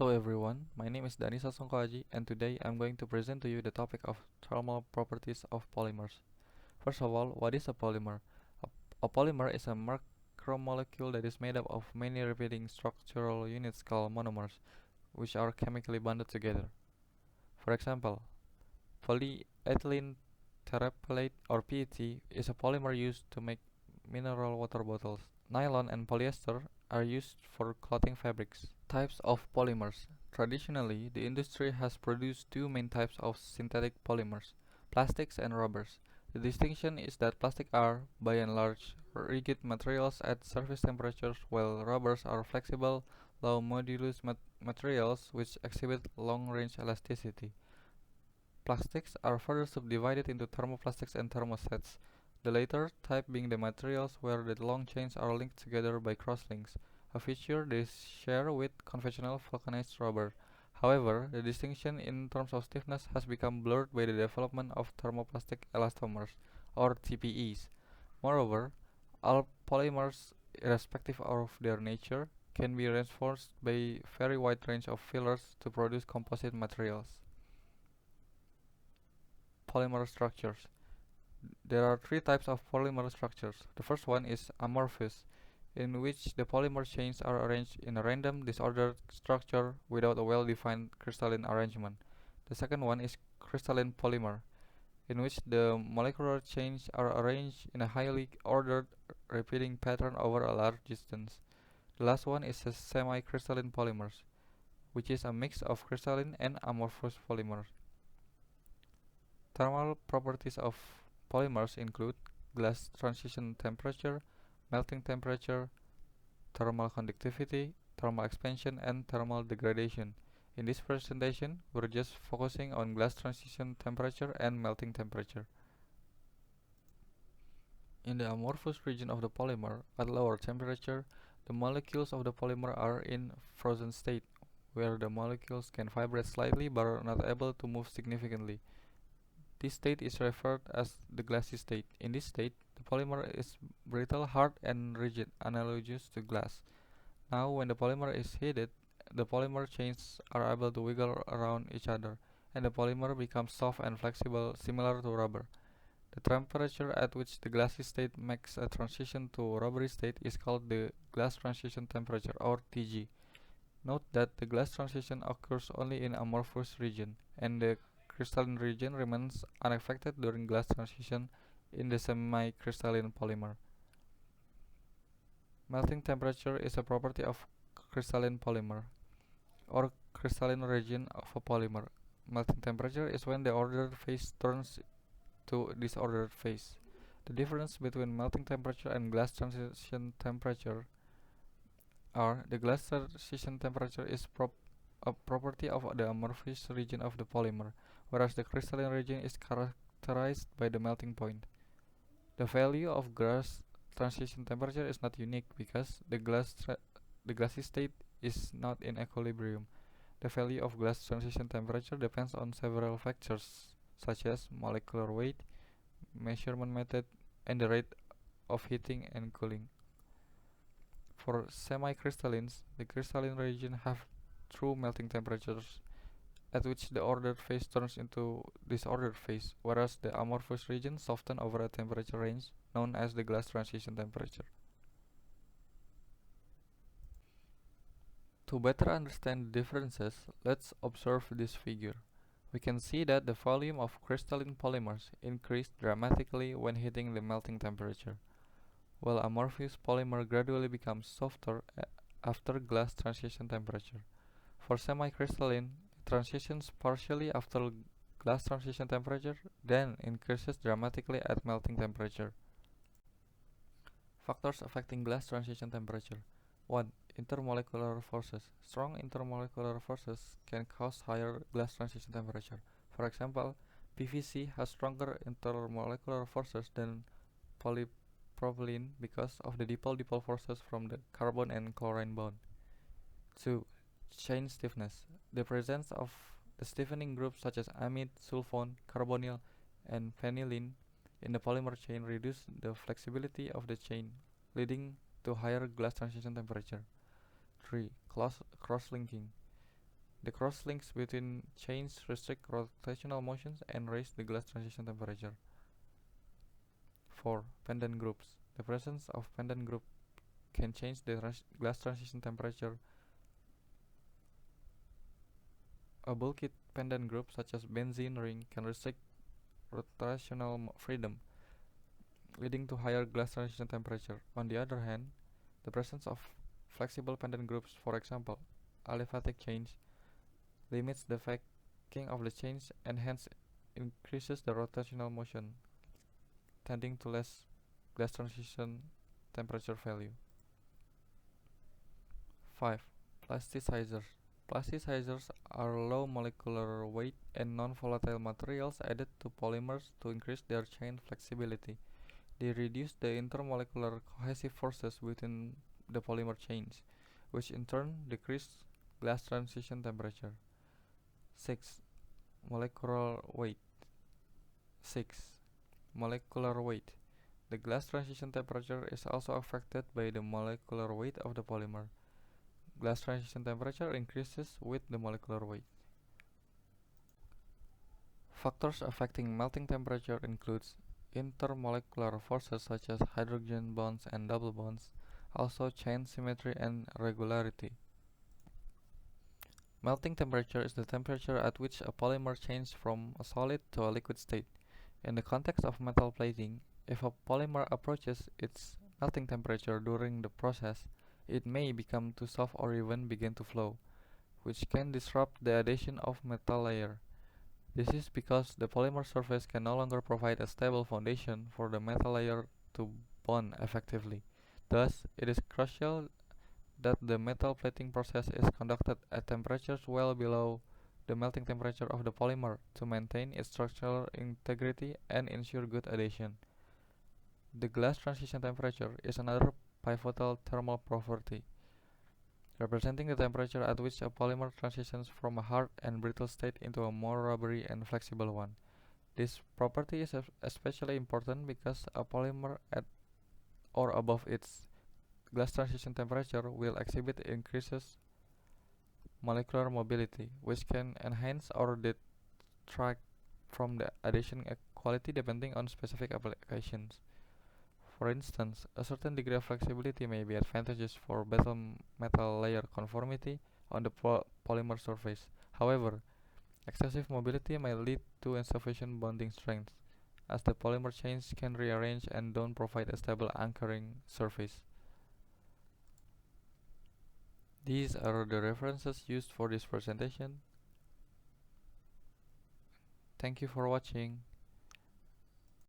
Hello everyone, my name is Dani Sasongkoaji and today I'm going to present to you the topic of thermal properties of polymers. First of all, what is a polymer? A, a polymer is a macromolecule that is made up of many repeating structural units called monomers, which are chemically bonded together. For example, polyethylene terephthalate or PET is a polymer used to make mineral water bottles. Nylon and polyester are used for clothing fabrics. Types of polymers. Traditionally, the industry has produced two main types of synthetic polymers, plastics and rubbers. The distinction is that plastics are, by and large, rigid materials at surface temperatures, while rubbers are flexible, low modulus materials which exhibit long-range elasticity. Plastics are further subdivided into thermoplastics and thermosets, the latter type being the materials where the long chains are linked together by crosslinks, a feature they share with conventional vulcanized rubber. However, the distinction in terms of stiffness has become blurred by the development of thermoplastic elastomers, or TPEs. Moreover, all polymers, irrespective of their nature, can be reinforced by a very wide range of fillers to produce composite materials. Polymer structures. There are three types of polymer structures. The first one is amorphous, in which the polymer chains are arranged in a random, disordered structure without a well-defined crystalline arrangement. The second one is crystalline polymer, in which the molecular chains are arranged in a highly ordered, repeating pattern over a large distance. The last one is a semi-crystalline polymers, which is a mix of crystalline and amorphous polymers. Thermal properties of polymers include glass transition temperature, melting temperature, thermal conductivity, thermal expansion, and thermal degradation. In this presentation, we're just focusing on glass transition temperature and melting temperature. In the amorphous region of the polymer, at lower temperature, the molecules of the polymer are in frozen state, where the molecules can vibrate slightly but are not able to move significantly. This state is referred as the glassy state. In this state, the polymer is brittle, hard, and rigid, analogous to glass. Now, when the polymer is heated, the polymer chains are able to wiggle around each other, and the polymer becomes soft and flexible, similar to rubber. The temperature at which the glassy state makes a transition to rubbery state is called the glass transition temperature, or TG. Note that the glass transition occurs only in amorphous region, and the crystalline region remains unaffected during glass transition in the semi-crystalline polymer. Melting temperature is a property of crystalline polymer, or crystalline region of a polymer. Melting temperature is when the ordered phase turns to disordered phase. The difference between melting temperature and glass transition temperature are the glass transition temperature is a property of the amorphous region of the polymer, whereas the crystalline region is characterized by the melting point. The value of glass transition temperature is not unique because the glassy state is not in equilibrium. The value of glass transition temperature depends on several factors such as molecular weight, measurement method, and the rate of heating and cooling. For semi-crystallines, the crystalline region have true melting temperatures at which the ordered phase turns into disordered phase, whereas the amorphous region soften over a temperature range known as the glass transition temperature. To better understand the differences, let's observe this figure. We can see that the volume of crystalline polymers increased dramatically when hitting the melting temperature, while amorphous polymer gradually becomes softer after glass transition temperature. For semi-crystalline, it transitions partially after glass transition temperature, then increases dramatically at melting temperature. Factors affecting glass transition temperature. 1. Intermolecular forces. Strong intermolecular forces can cause higher glass transition temperature. For example, PVC has stronger intermolecular forces than polypropylene because of the dipole-dipole forces from the carbon and chlorine bond. 2. Chain stiffness. The presence of the stiffening groups such as amide, sulfone, carbonyl, and phenylene in the polymer chain reduce the flexibility of the chain, leading to higher glass transition temperature. 3. Cross-linking. The cross-links between chains restrict rotational motions and raise the glass transition temperature. 4. Pendant groups. The presence of pendant group can change the glass transition temperature. A bulky pendant group such as benzene ring can restrict rotational freedom, leading to higher glass transition temperature. On the other hand, the presence of flexible pendant groups, for example, aliphatic chains, limits the faking of the chains and hence increases the rotational motion, tending to less glass transition temperature value. 5. Plasticizers. Plasticizers are low molecular weight and non-volatile materials added to polymers to increase their chain flexibility. They reduce the intermolecular cohesive forces within the polymer chains, which in turn decrease glass transition temperature. 6. Molecular weight. 6. Molecular weight. The glass transition temperature is also affected by the molecular weight of the polymer. Glass transition temperature increases with the molecular weight. Factors affecting melting temperature includes intermolecular forces such as hydrogen bonds and double bonds, also chain symmetry and regularity. Melting temperature is the temperature at which a polymer changes from a solid to a liquid state. In the context of metal plating, if a polymer approaches its melting temperature during the process, it may become too soft or even begin to flow, which can disrupt the adhesion of metal layer. This is because the polymer surface can no longer provide a stable foundation for the metal layer to bond effectively. Thus, it is crucial that the metal plating process is conducted at temperatures well below the melting temperature of the polymer to maintain its structural integrity and ensure good adhesion. The glass transition temperature is another pivotal thermal property, representing the temperature at which a polymer transitions from a hard and brittle state into a more rubbery and flexible one. This property is especially important because a polymer at or above its glass transition temperature will exhibit increases molecular mobility, which can enhance or detract from the adhesion quality depending on specific applications. For instance, a certain degree of flexibility may be advantageous for better metal layer conformity on the polymer surface. However, excessive mobility may lead to insufficient bonding strength, as the polymer chains can rearrange and don't provide a stable anchoring surface. These are the references used for this presentation. Thank you for watching.